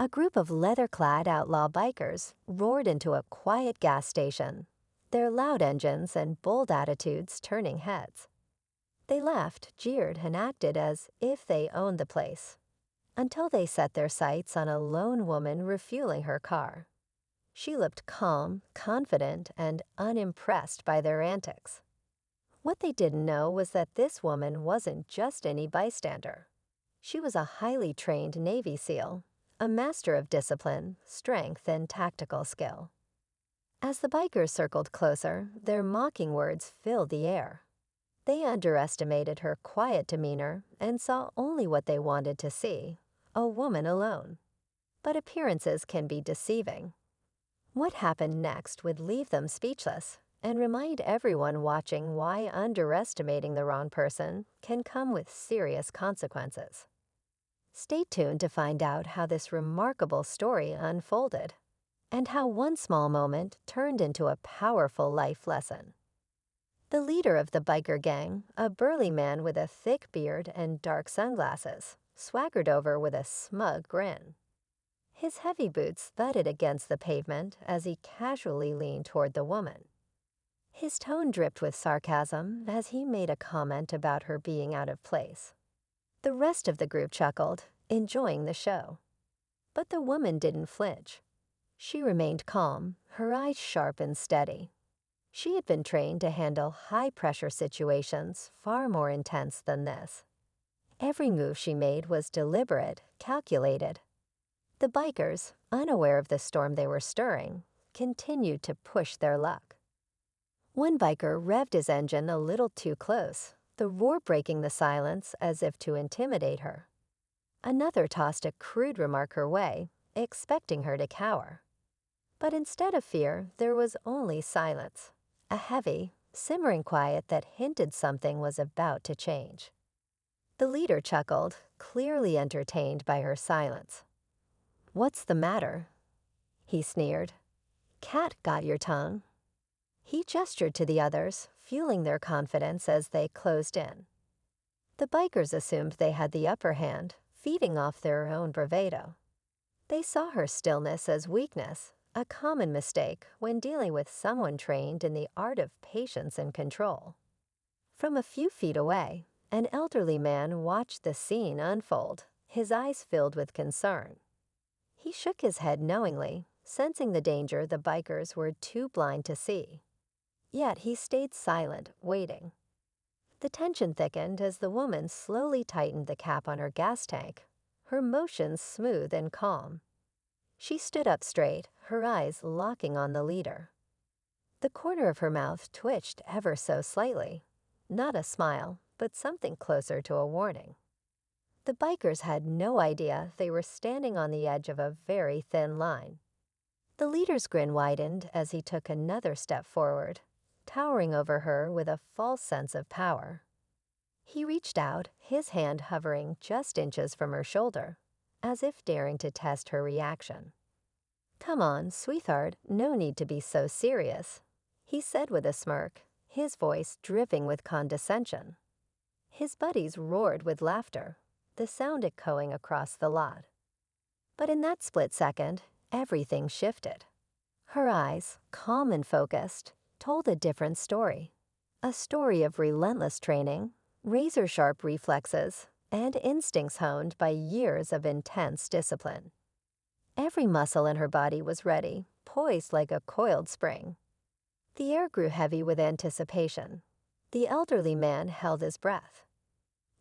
A group of leather-clad outlaw bikers roared into a quiet gas station, their loud engines and bold attitudes turning heads. They laughed, jeered, and acted as if they owned the place, until they set their sights on a lone woman refueling her car. She looked calm, confident, and unimpressed by their antics. What they didn't know was that this woman wasn't just any bystander. She was a highly trained Navy SEAL, a master of discipline, strength, and tactical skill. As the bikers circled closer, their mocking words filled the air. They underestimated her quiet demeanor and saw only what they wanted to see, a woman alone. But appearances can be deceiving. What happened next would leave them speechless and remind everyone watching why underestimating the wrong person can come with serious consequences. Stay tuned to find out how this remarkable story unfolded and how one small moment turned into a powerful life lesson. The leader of the biker gang, a burly man with a thick beard and dark sunglasses, swaggered over with a smug grin. His heavy boots thudded against the pavement as he casually leaned toward the woman. His tone dripped with sarcasm as he made a comment about her being out of place. The rest of the group chuckled, enjoying the show. But the woman didn't flinch. She remained calm, her eyes sharp and steady. She had been trained to handle high-pressure situations far more intense than this. Every move she made was deliberate, calculated. The bikers, unaware of the storm they were stirring, continued to push their luck. One biker revved his engine a little too close, the roar breaking the silence as if to intimidate her. Another tossed a crude remark her way, expecting her to cower. But instead of fear, there was only silence, a heavy, simmering quiet that hinted something was about to change. The leader chuckled, clearly entertained by her silence. "What's the matter?" he sneered. "Cat got your tongue?" He gestured to the others, fueling their confidence as they closed in. The bikers assumed they had the upper hand, feeding off their own bravado. They saw her stillness as weakness, a common mistake when dealing with someone trained in the art of patience and control. From a few feet away, an elderly man watched the scene unfold, his eyes filled with concern. He shook his head knowingly, sensing the danger the bikers were too blind to see. Yet he stayed silent, waiting. The tension thickened as the woman slowly tightened the cap on her gas tank, her motions smooth and calm. She stood up straight, her eyes locking on the leader. The corner of her mouth twitched ever so slightly. Not a smile, but something closer to a warning. The bikers had no idea they were standing on the edge of a very thin line. The leader's grin widened as he took another step forward, towering over her with a false sense of power. He reached out, his hand hovering just inches from her shoulder, as if daring to test her reaction. "Come on, sweetheart, no need to be so serious," he said with a smirk, his voice dripping with condescension. His buddies roared with laughter, the sound echoing across the lot. But in that split second, everything shifted. Her eyes, calm and focused, told a different story. A story of relentless training, razor-sharp reflexes, and instincts honed by years of intense discipline. Every muscle in her body was ready, poised like a coiled spring. The air grew heavy with anticipation. The elderly man held his breath.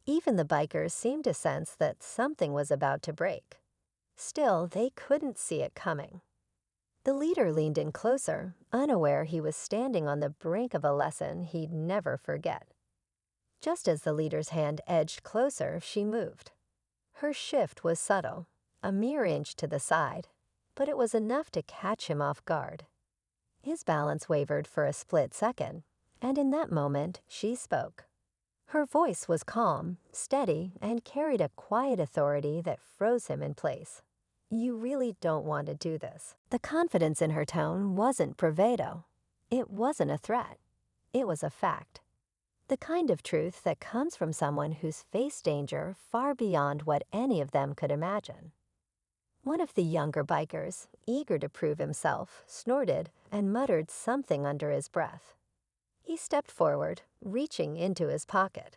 Even the bikers seemed to sense that something was about to break. Still, they couldn't see it coming. The leader leaned in closer, unaware he was standing on the brink of a lesson he'd never forget. Just as the leader's hand edged closer, she moved. Her shift was subtle, a mere inch to the side, but it was enough to catch him off guard. His balance wavered for a split second, and in that moment, she spoke. Her voice was calm, steady, and carried a quiet authority that froze him in place. "You really don't want to do this." The confidence in her tone wasn't bravado. It wasn't a threat. It was a fact. The kind of truth that comes from someone who's faced danger far beyond what any of them could imagine. One of the younger bikers, eager to prove himself, snorted and muttered something under his breath. He stepped forward, reaching into his pocket.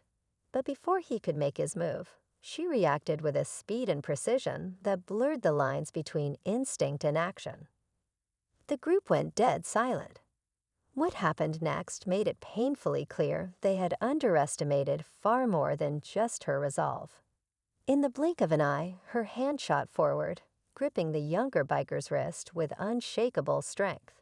But before he could make his move, she reacted with a speed and precision that blurred the lines between instinct and action. The group went dead silent. What happened next made it painfully clear they had underestimated far more than just her resolve. In the blink of an eye, her hand shot forward, gripping the younger biker's wrist with unshakable strength.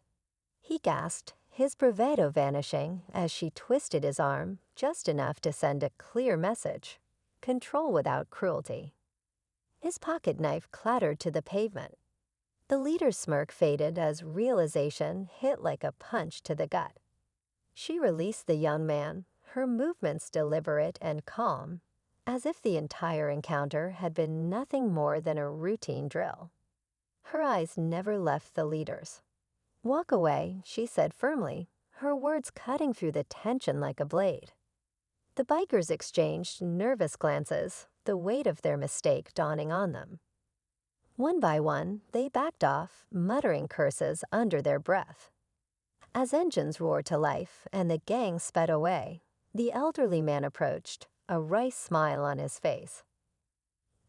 He gasped, his bravado vanishing as she twisted his arm just enough to send a clear message: control without cruelty. His pocket knife clattered to the pavement. The leader's smirk faded as realization hit like a punch to the gut. She released the young man, her movements deliberate and calm, as if the entire encounter had been nothing more than a routine drill. Her eyes never left the leader's. "Walk away," she said firmly, her words cutting through the tension like a blade. The bikers exchanged nervous glances, the weight of their mistake dawning on them. One by one, they backed off, muttering curses under their breath. As engines roared to life and the gang sped away, the elderly man approached, a wry smile on his face.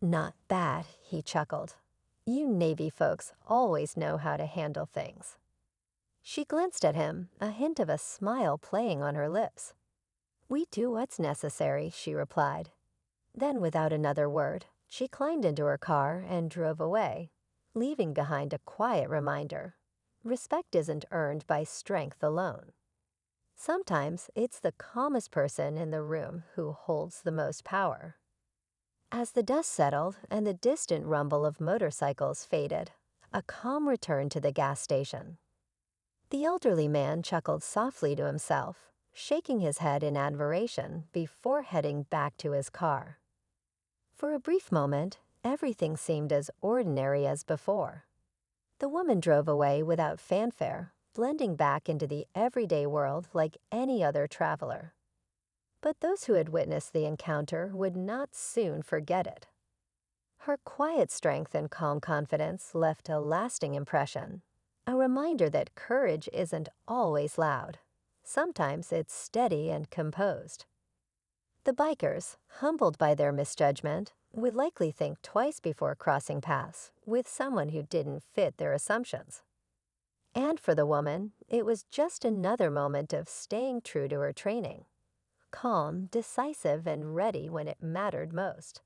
"Not bad," he chuckled. "You Navy folks always know how to handle things." She glanced at him, a hint of a smile playing on her lips. "We do what's necessary," she replied. Then, without another word, she climbed into her car and drove away, leaving behind a quiet reminder: respect isn't earned by strength alone. Sometimes it's the calmest person in the room who holds the most power. As the dust settled and the distant rumble of motorcycles faded, a calm returned to the gas station. The elderly man chuckled softly to himself, shaking his head in admiration before heading back to his car. For a brief moment, everything seemed as ordinary as before. The woman drove away without fanfare, blending back into the everyday world like any other traveler. But those who had witnessed the encounter would not soon forget it. Her quiet strength and calm confidence left a lasting impression, a reminder that courage isn't always loud. Sometimes it's steady and composed. The bikers, humbled by their misjudgment, would likely think twice before crossing paths with someone who didn't fit their assumptions. And for the woman, it was just another moment of staying true to her training. Calm, decisive, and ready when it mattered most.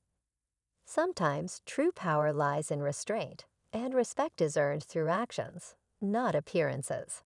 Sometimes true power lies in restraint, and respect is earned through actions, not appearances.